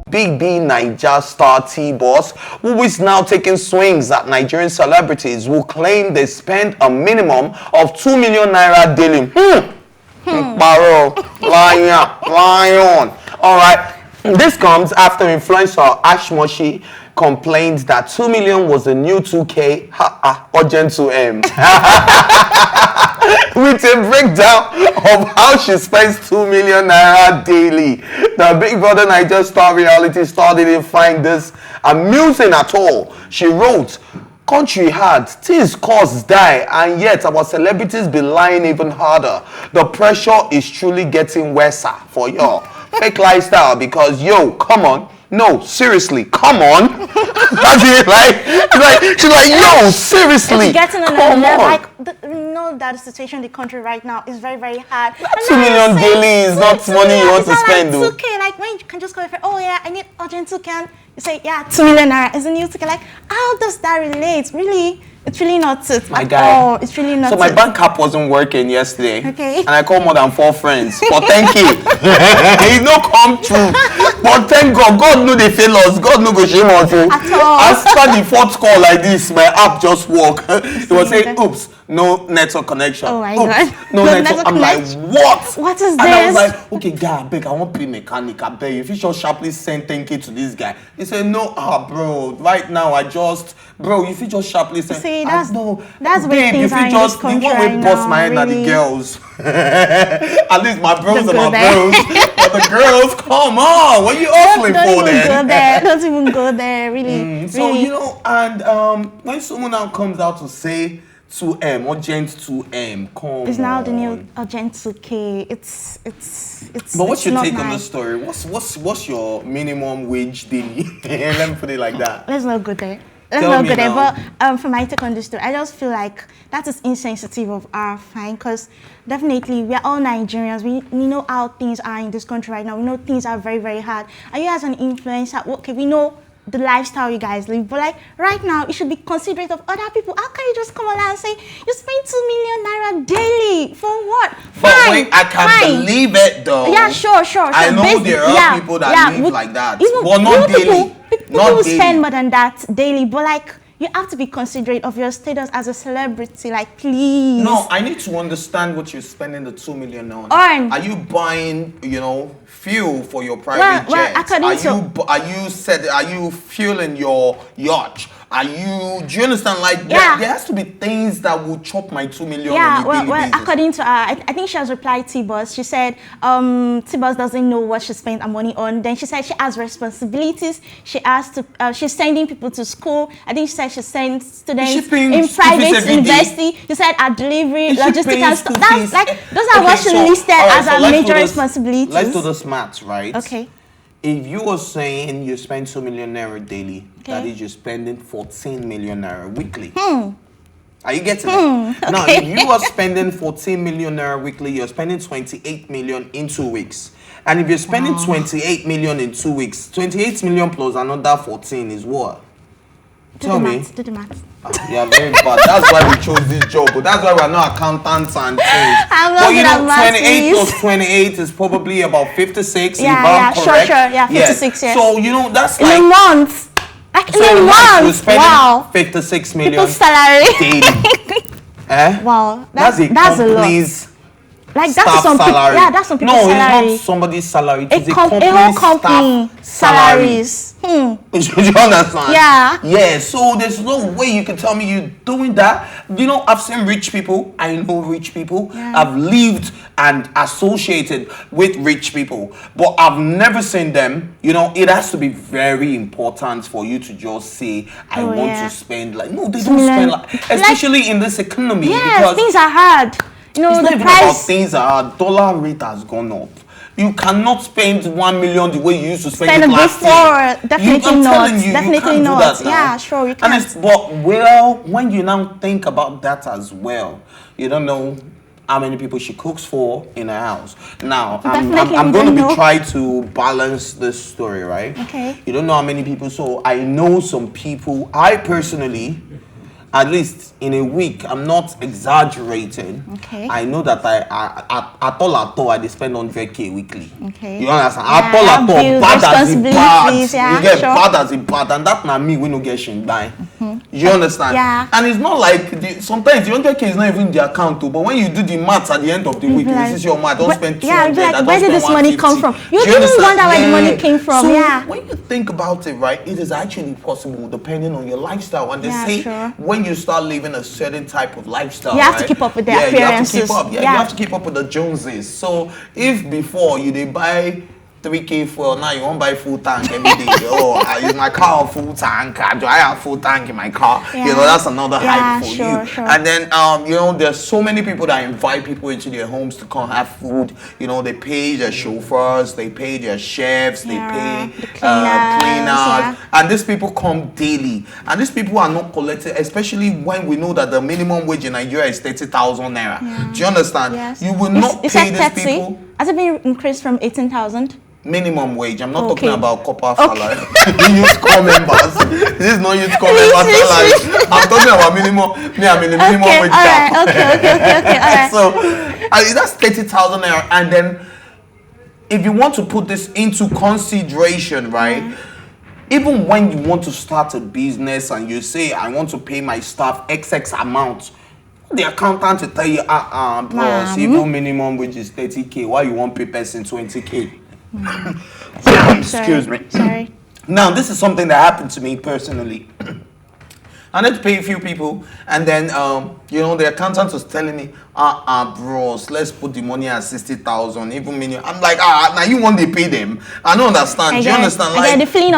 Big B Naija star TBoss, who is now taking swings at Nigerian celebrities who claim they spend a minimum of 2 million naira daily. Baro, lion. All right. This comes after influencer Ash Moshi complained that 2 million was the new 2K, urgent to M. With a breakdown of how she spends 2 million naira daily. The Big Brother Niger star reality star didn't find this amusing at all. She wrote, "Country hard, things costs die, and yet our celebrities be lying even harder. The pressure is truly getting worse for y'all. Fake lifestyle because, yo, come on. No, seriously, come on." That's it, she's like, yo, seriously, it's getting come on. Like, you know that the situation in the country right now is very, very hard. 2 million daily is not money you want to spend, though. Like 2K, like when you can just go and say, oh yeah, I need urgent 2K, and you say, yeah, 2 million naira is a new 2K. Like, how does that relate? Really? It's really not it. My guy. Oh, it's really not so my bank app wasn't working yesterday. Okay. And I called more than 4 friends. But thank you. It no come true. But thank God. God know they fail us. God no go shame us. At all. After the 4th call like this, my app just worked. It was saying, oops, no network connection. Oh my God. No network. I'm like, what? What is this? And I was like, okay, guy, I beg, I want to pay mechanic. I beg you. If you just sharply send 10K to this guy. He said, no, bro. Right now, bro, if you just sharply send. See, that's babe, where things are in this country the one right we bust my head now, are the really. girls. At least my bros are my there. bros. But the girls, come on, what are you hustling for then? Don't even go there, really. So, really. you know, and when someone now comes out to say 2M, urgent 2M, come It's now on. the new urgent 2K. It's But what's your not take on the nice. story? What's your minimum wage daily? Let me put it like that. Let's not go there. Tell me now. But for my take on this story, I just feel like that is insensitive of our fine, because definitely we are all Nigerians. We know how things are in this country right now. We know things are very, very hard. And you as an influencer, okay, we know the lifestyle you guys live, but like right now, you should be considerate of other people. How can you just come along and say you spend 2 million naira daily for what? But Fine, wait, I can't believe it though. Yeah, sure. I know there are people that live like that, but not daily. People will spend more than that daily, but like you have to be considerate of your status as a celebrity. Like, please. No, I need to understand what you're spending the 2 million on. Are you buying, fuel for your private jet? Are you fueling your yacht? Do you understand? Like, there has to be things that will chop my 2 million on a daily basis. According to her, I think she has replied TBoss. She said TBoss doesn't know what she spent her money on. Then she said she has responsibilities. She has to. She's sending people to school. I think she said she sends students in private university. She said her delivery, logistics and stuff. That's like those are what she listed as her major responsibilities. Let's do the maths, right? Okay. If you were saying you spend 2 million naira daily, that is you're spending 14 million naira weekly. Are you getting it? Now, if you are spending 14 million naira weekly, you're spending 28 million in 2 weeks. And if you're spending 28 million in 2 weeks, 28 million plus another 14 is what? Tell me. Do the math. Yeah, very bad. That's why we chose this job. But that's why we're not accountants and things. I'm not good at math, 28 plus 28 is probably about 56. Yeah, correct? Sure. Yeah, 56, yes. So, that's in like... a month. Like so in a month. You're spending 56 million people's salary. daily. Wow. That's a a lot. company's like staff that's some salary. Yeah, that's some people's salary. No, it's not somebody's salary. It's a whole company's company staff salaries. Do you understand? Yeah. Yeah, so there's no way you can tell me you're doing that. I've seen rich people. I know rich people. Yeah. I've lived and associated with rich people. But I've never seen them. It has to be very important for you to just say, I want to spend like... No, they don't spend like... Especially in this economy. Yeah, because things are hard. it's not even about things are... Dollar rate has gone up. You cannot spend 1 million the way you used to spend it last year. Definitely not. Definitely not. Yeah, sure, you can. But when you now think about that as well, you don't know how many people she cooks for in her house. Now, I'm going to be trying to balance this story, right? Okay. You don't know how many people. So I know some people. I personally at least in a week, I'm not exaggerating. Okay. I know that at all, I spend 100K weekly. Okay. You understand? Yeah, At all, bills, bad as it bad. responsibilities, yeah, You get sure. bad as it bad, and that na me we no get shit by. You understand? Yeah. And it's not like sometimes the 100K is not even in the account too, but when you do the maths at the end of the week, like, this is your math. Don't spend 200. Yeah, I like, don't where did spend this money come 150. from? You Do even understand? wonder where the money came from. So Yeah. when you think about it, right, it is actually possible depending on your lifestyle. And they Yeah, say sure. when you start living a certain type of lifestyle, You have to right, keep up with the you have to appearances. keep up. Yeah, you Yeah. have to keep up with the Joneses. So if before you they buy 3K fuel, now you won't buy full tank every day. Oh, is my car a full tank? Do I have full tank in my car? Yeah. You know, that's another Yeah, hype for sure, you. sure. And then you know, there's so many people that invite people into their homes to come have food. You know, they pay their chauffeurs, they pay their chefs, Yeah, they the pay cleaners, cleaners, and these people come daily. And these people are not collected, especially when we know that the minimum wage in Nigeria is 30,000 naira. Yeah. Do you understand? Yes. You will not Is pay that these 30? people Has it been increased from 18,000? minimum wage. I'm not Okay. talking about copper Okay. salary. Youth corps members. This is not youth corps members salary. I'm talking about minimum. Me, I'm in the minimum Okay, wage all gap. right. Okay, all right. So that's 30,000 naira. And then if you want to put this into consideration, right? Even when you want to start a business and you say, I want to pay my staff XX amount, the accountant will tell you, bro, even minimum wage is 30K. Why you want pay person 20K? Excuse me. Sorry. Now, this is something that happened to me personally. I need to pay a few people, and then you know, the accountant was telling me, bros, let's put the money at 60,000, even minimum. I'm like, now you want to pay them? I don't understand. Do you understand? I get the feeling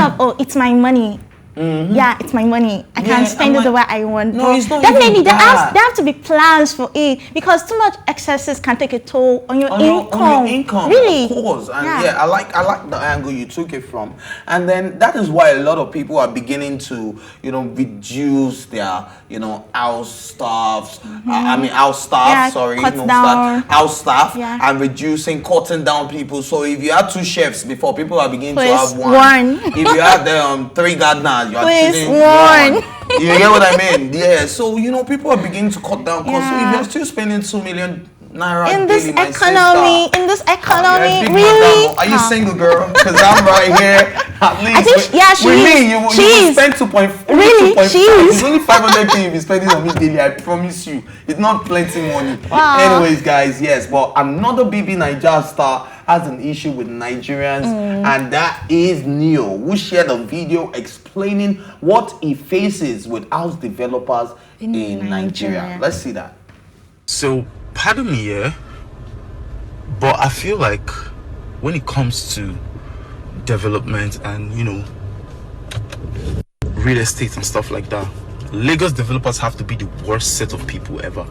of, oh, it's my money. Yeah, it's my money. I can't spend it the way I want. No, it's not definitely even there that. have to be plans for it, because too much excesses can take a toll on your income. On your income, really, of course. And yeah. I like the angle you took it from. And then that is why a lot of people are beginning to, you know, reduce their, you know, house staffs. House staff. Yeah, sorry, cut no down. staff, house staff, Yeah. and cutting down people. So if you had 2 chefs before, people are beginning to Please, have one. one. If you had 3 gardeners, you are Please, choosing one. You get what I mean? Yeah. So you know, people are beginning to cut down costs. So if Yeah. you're still spending 2 million naira In this daily, my economy, sister, in this you're a economy, big really. madam. Are you single, girl? Because I'm right here. At least. I think she with is. me, you She will is. spend 2.5. Really? She is. It's only 500K you'll be spending on me daily. I promise you. It's not plenty money. Wow. Anyways, guys, yes. But another BB Niger star has an issue with Nigerians, and that is Neo, who shared a video explaining what he faces with house developers in Nigeria. Let's see that. So, pardon me, yeah, but I feel like when it comes to development and, you know, real estate and stuff like that, Lagos developers have to be the worst set of people ever.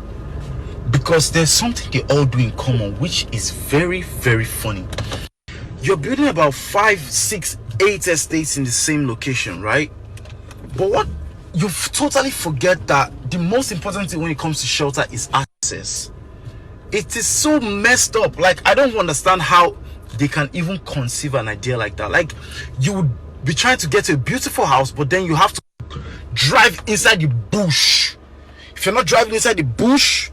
Because there's something they all do in common, which is very, very funny. You're building about 5, 6, 8 estates in the same location, right? But what you totally forget that the most important thing when it comes to shelter is access. It is so messed up. Like, I don't understand how they can even conceive an idea like that. Like, you would be trying to get to a beautiful house, but then you have to drive inside the bush. If you're not driving inside the bush,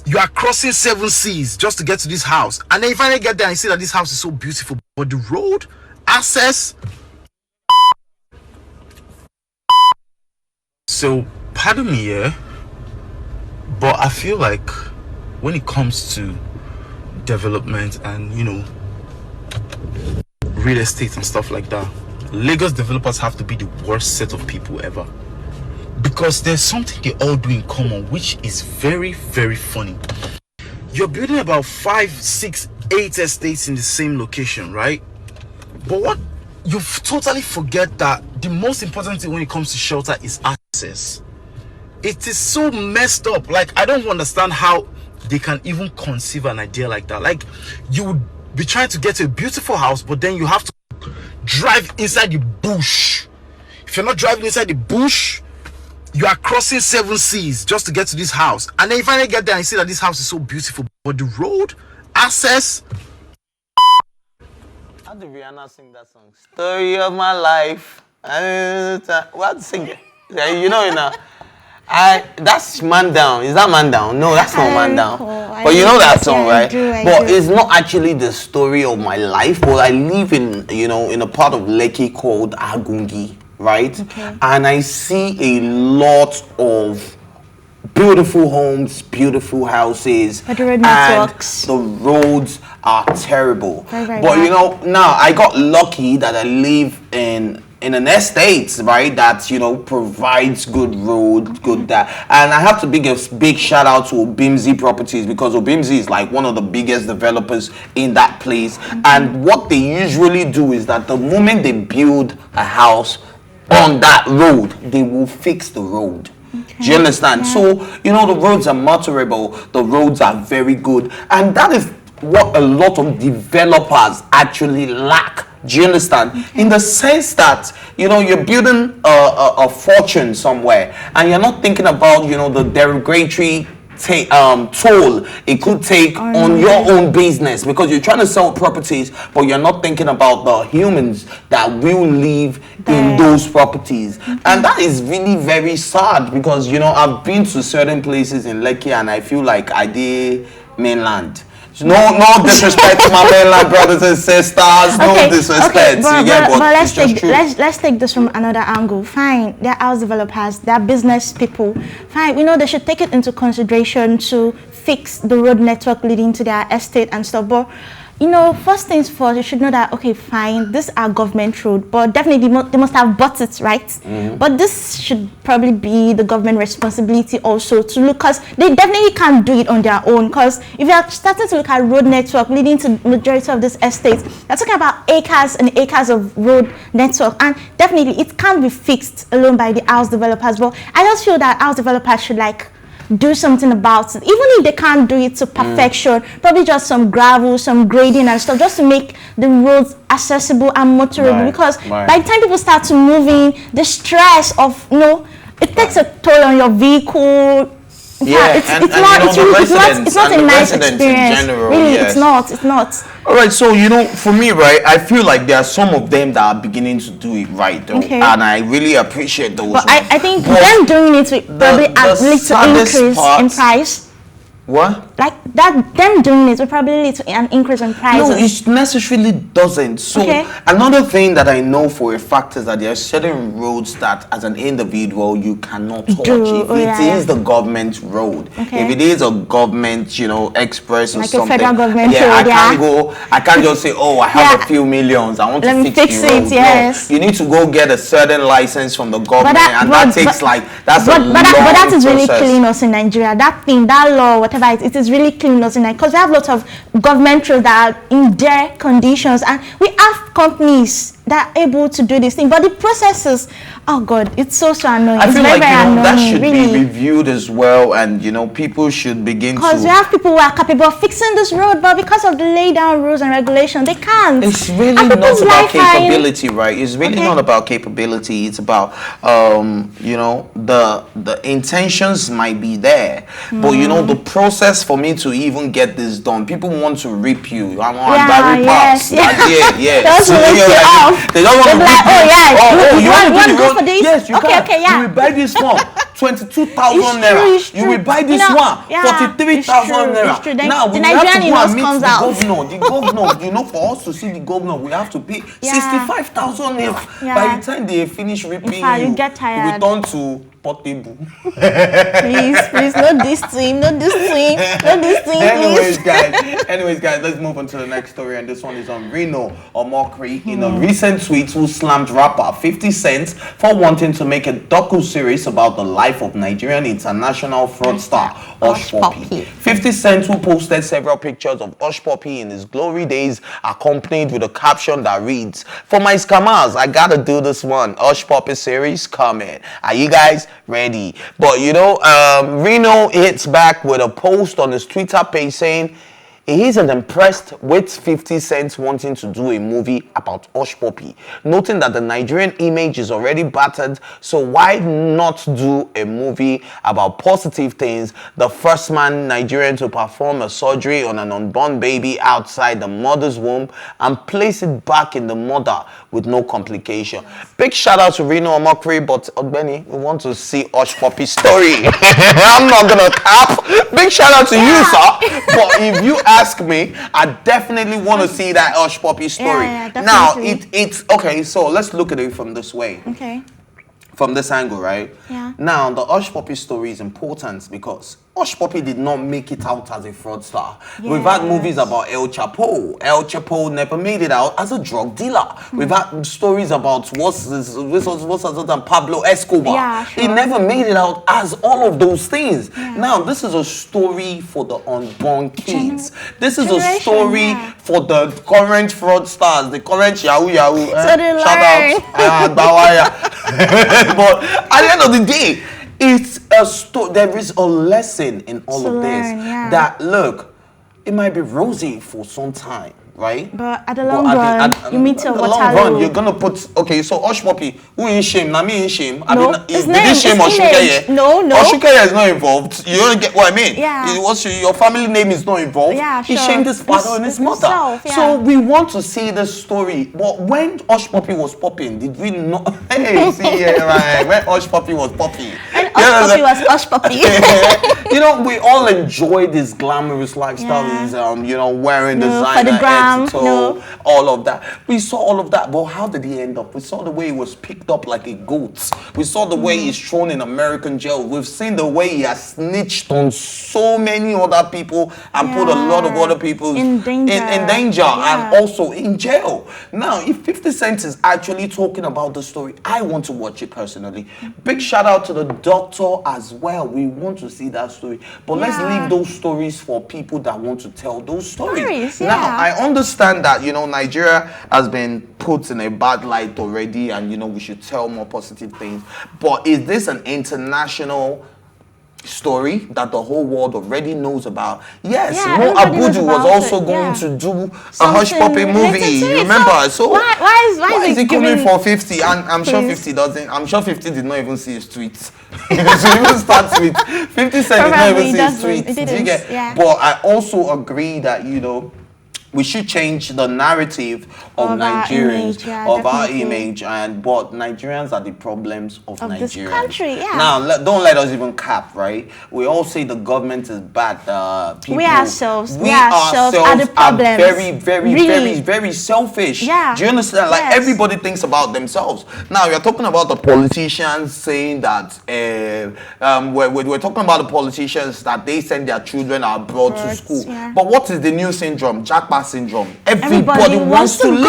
you are crossing 7 seas just to get to this house. And then you finally get there and you see that this house is so beautiful, but the road access. So, pardon me, yeah, but I feel like when it comes to development and, you know, real estate and stuff like that, Lagos developers have to be the worst set of people ever. Because there's something they all do in common, which is very, very funny. You're building about 5, 6, 8 estates in the same location, right? But what you totally forget that the most important thing when it comes to shelter is access. It is so messed up. Like, I don't understand how they can even conceive an idea like that. Like, you would be trying to get to a beautiful house, but then you have to drive inside the bush. If you're not driving inside the bush, you are crossing 7 seas just to get to this house. And then you finally get there and you see that this house is so beautiful, but the road access. How did Rihanna sing that song? Story of my life. What sing it? Yeah, you know it now. That's Man Down. Is that Man Down? No, that's not Man Down. But you know know that song, right? I But do. it's not actually the story of my life. But I live in, in a part of Lekki called Agungi, right? Okay. And I see a lot of beautiful homes, beautiful houses, But the road and networks. the roads are terrible. Very, very But bad. now I got lucky that I live in an estate, right, that provides good road, good that, and I have to give a big shout out to Obimzi Properties, because Obimzi is like one of the biggest developers in that place. And what they usually do is that the moment they build a house on that road, they will fix the road. Do you understand? Yeah. So, the roads are motorable, the roads are very good, and that is what a lot of developers actually lack. Do you understand? In the sense that, you're building a fortune somewhere, and you're not thinking about, the derogatory toll it could take on your own business, because you're trying to sell properties, but you're not thinking about the humans that will live in those properties. And that is really very sad, because I've been to certain places in Lekki and I feel like I did mainland. No disrespect to my mainland brothers and sisters. No disrespect. But it's let's take this from another angle. Fine, they're house developers, they're business people. Fine, we know they should take it into consideration to fix the road network leading to their estate and stuff. But first things first, you should know that, okay, fine, this are government road, but definitely they must have bought it, right? But this should probably be the government responsibility also to look, because they definitely can't do it on their own. Because if you are starting to look at road network leading to majority of this estates, you're talking about acres and acres of road network, and definitely it can't be fixed alone by the house developers. But I just feel that house developers should do something about it, even if they can't do it to perfection. Probably just some gravel, some grading and stuff, just to make the roads accessible and motorable. Because by the time people start to move in, the stress of it takes a toll on your vehicle. It's not a nice experience. Really, it's not. All right, so for me, right, I feel like there are some of them that are beginning to do it right, though, and I really appreciate those. But I think them doing it will probably lead to increase in price. What? Like that, them doing it will probably lead to an increase in prices. No, it necessarily doesn't. So another thing that I know for a fact is that there are certain roads that, as an individual, you cannot touch. If it is the government road, if it is a government, express or like something, a federal government road, I can't just say, oh, I have a few millions, I want to fix the road. Yes. No, you need to go get a certain license from the government, that takes that's a long But that is really process. killing us in Nigeria. That law, whatever it is really killing us in Nigeria, because we have lots of government roads that are in their conditions, and we have companies that are able to do this thing, but the processes, oh god, it's so annoying. I feel very annoying, that should really be reviewed as well, and people should begin to, because we have people who are capable of fixing this road, but because of the laid down rules and regulations, they can't. It's really not about capability, right? It's really not about capability. It's about the intentions might be there, but the process for me to even get this done, people want to rip you. I want that pass. They don't want to be like, you want to go for this? Yes, you can. Okay, You will buy this one, 22,000 naira. You will buy this one, 43,000 naira. Now we have to go and meet the governor. For us to see the governor, we have to pay 65,000 naira. By the time they finish ripping you get tired. we return to portable. please, not this team, Anyways, guys, let's move on to the next story, and this one is on Reno Omokri in a recent tweet who slammed rapper 50 Cent for wanting to make a docu-series about the life of Nigerian international fraudster Hush Puppy. 50 Cent, who posted several pictures of Hush Puppy in his glory days, accompanied with a caption that reads, "For my scammers, I gotta do this one. Hush Puppy series coming. Are you guys ready?" But Reno hits back with a post on his Twitter page saying He isn't impressed with 50 Cent wanting to do a movie about Hush Puppy, noting that the Nigerian image is already battered, so why not do a movie about positive things? The first man Nigerian to perform a surgery on an unborn baby outside the mother's womb and place it back in the mother with no complication. Big shout out to Reno Omokri, but Benny, we want to see Hush Puppy story. I'm not gonna cap. Big shout out to you, sir. But if you ask me, I definitely want to see that Hush Puppy story. Now, it's okay. So let's look at it from this way. Okay. From this angle, right? Yeah. Now, the Hush Puppy story is important because Hush Puppy did not make it out as a fraudster. We've had movies about El Chapo. El Chapo never made it out as a drug dealer. We've had stories about what's other than Pablo Escobar. Yeah, sure. He never made it out as all of those things. Yeah. Now, this is a story for the unborn kids. This is a story for the current fraudsters, the current Yahoo. Shout out Bawaya. But at the end of the day, it's a story. There is a lesson in all of this. That look, it might be rosy for some time, right? But at the long run, you meet a Waterloo. You're gonna put so Hush Puppy, who in shame? Now me in shame. No, did he shame Oshukeye? No. Oshukeye is not involved. You don't get what I mean? Yeah. Your family name is not involved. Yeah, sure. He shamed his father and his mother. So we want to see the story. But when Hush Puppy was popping, did we not? Hey, see, yeah, right. When Hush Puppy was popping. And Hush Puppy was Hush Puppy. You know, we all enjoy this glamorous lifestyle. Wearing designer head to toe, all of that. We saw all of that, but how did he end up? We saw the way he was picked up like a goat. We saw the way he's thrown in American jail. We've seen the way he has snitched on so many other people and put a lot of other people in danger and also in jail. Now, if 50 Cent is actually talking about the story, I want to watch it personally. Big shout out to the doctor as well. We want to see that story. But let's leave those stories for people that want to tell those stories. Now, I understand that, Nigeria has been put in a bad light already and, we should tell more positive things. But is this an international story that the whole world already knows about? Yes, Mo Abudu was also going to do a Hush Puppy movie. You remember? So why is he coming for 50? And I'm sure 50 doesn't. I'm sure 50 did not even see his tweets. So even starts with 50 Cent did not even see his tweets. Do you get? But I also agree that we should change the narrative of Nigerians, our image, but Nigerians are the problems of Nigerians. This country, Now, don't let us even cap, right? We all say the government is bad. People, we ourselves are the problems. Very, very, very selfish. Yeah. Do you understand? Like everybody thinks about themselves. Now, you're talking about the politicians saying that we're talking about the politicians that they send their children abroad to school. But what is the new syndrome? Jackpot syndrome. Everybody wants to leave.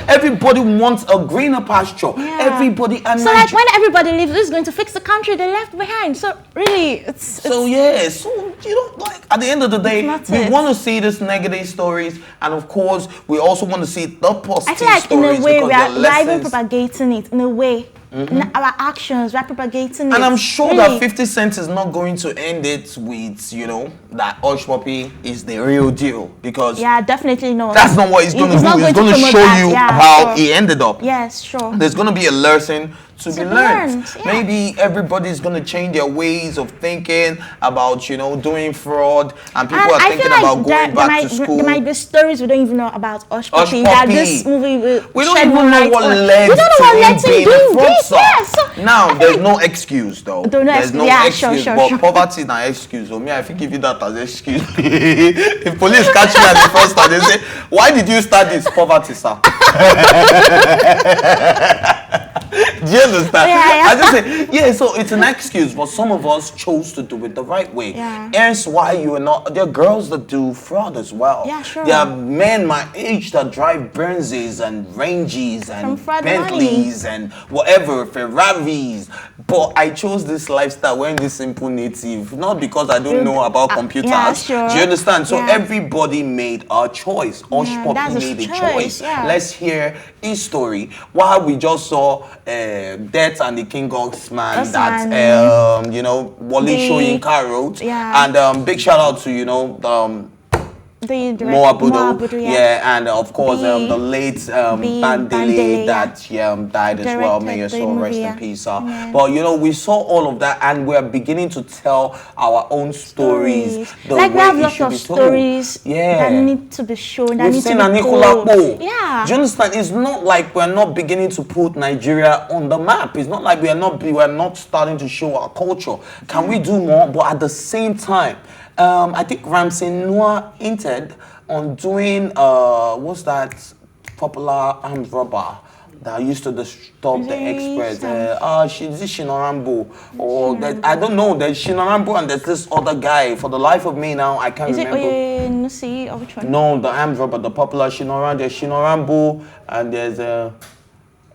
Everybody wants a greener pasture. Everybody like when everybody leaves, who's going to fix the country they left behind? So really, it's like at the end of the day, we want to see these negative stories, and of course, we also want to see the positive stories. I feel like in a way we are even propagating it in a way. Our actions, we're propagating it. And I'm sure that 50 Cent is not going to end it with, that Hush Puppy is the real deal. Because definitely not. That's not what he's going to do. He's going to show you how he ended up. Yes, sure. There's going to be a lesson to be learned. Maybe everybody's going to change their ways of thinking about, doing fraud. And people are thinking about going back to school. There might be stories we don't even know about Hush Puppy. That this movie we don't even know what led to him being a fraudster. Now, there's no excuse though. There's no excuse. But poverty is not excuse. I think if you that as excuse. If police catch you at the first time, they say, why did you start this? Poverty, sir. Do you understand? I just say, so it's an excuse, but some of us chose to do it the right way. Hence why you are not. There are girls that do fraud as well. There are men my age that drive Benzes and Ranges and Bentleys and whatever, Ferraris. But I chose this lifestyle when this simple native, not because I don't know about computers. Do you understand? So everybody made a choice. Hush Puppy made a choice. Let's hear his story. While we just saw Death and the King Oxman that Wale Soyinka wrote, and big shout out to the director Moa Budo, Budo, yeah, and of course B, the late B, Bandele Bandele, that died as well. May your Directed the soul rest movie, in yeah. peace, sir. Yeah. But you know, we saw all of that, and we're beginning to tell our own stories the Like we way have it lots should of be told. stories Yeah. that need to be shown, that We've need seen to be Anikula told. Po. Yeah. Do you understand? It's not like we're not beginning to put Nigeria on the map. It's not like we're not starting to show our culture. Can we do more? But at the same time, I think Ramsey Noah hinted on doing what's that popular armed robber that used to disturb the express? Is it Shinorambo? Or that, I don't know. There's Shinorambo and there's this other guy. For the life of me now, I can't Is it remember. Nusi or which one? No, the armed robber, the popular Shinoran. There's Shinorambo and there's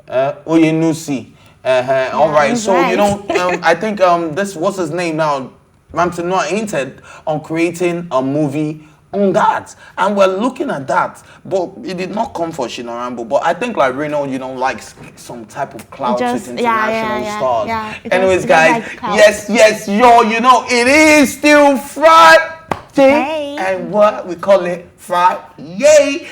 Oyenusi. All right. So right. you know, I think this what's his name now. Ramsey Noah hinted on creating a movie on that, and we're looking at that, but it did not come for Shinorambo. But I think like Reno, you know, likes some type of clout with international stars. Yeah. Anyways, It guys, like clout. yes, yo, you know, it is still Friday, Hey. and what we call it Friday.